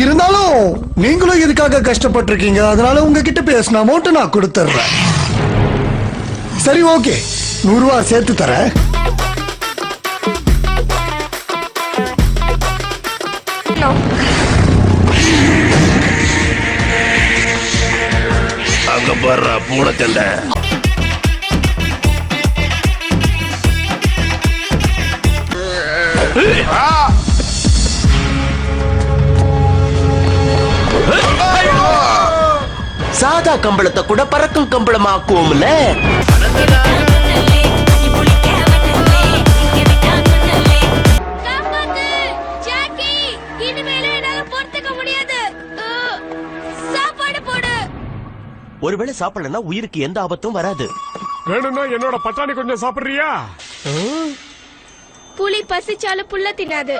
இருந்தாலும் நீங்களும் இதுக்காக கஷ்டப்பட்டிருக்கீங்க, அதனால உங்ககிட்ட பேசின அமௌண்ட் நான் கொடுத்துறேன். சரி, ஓகே, 100 ரூபா சேர்த்து தரேன். அங்க பாரு பூனை தண்டை. சாதா கம்பளத்தை கூட பறக்கும் கம்பளமாக்குவோம்ல. ஒருவேளை சாப்பிடலன்னா உயிருக்கு எந்த ஆபத்தும் வராது. வேணும்னா என்னோட பட்டாணி கொஞ்சம் சாப்பிடுறியா? புலி பசிச்சாலும் புல்ல தின்னாது.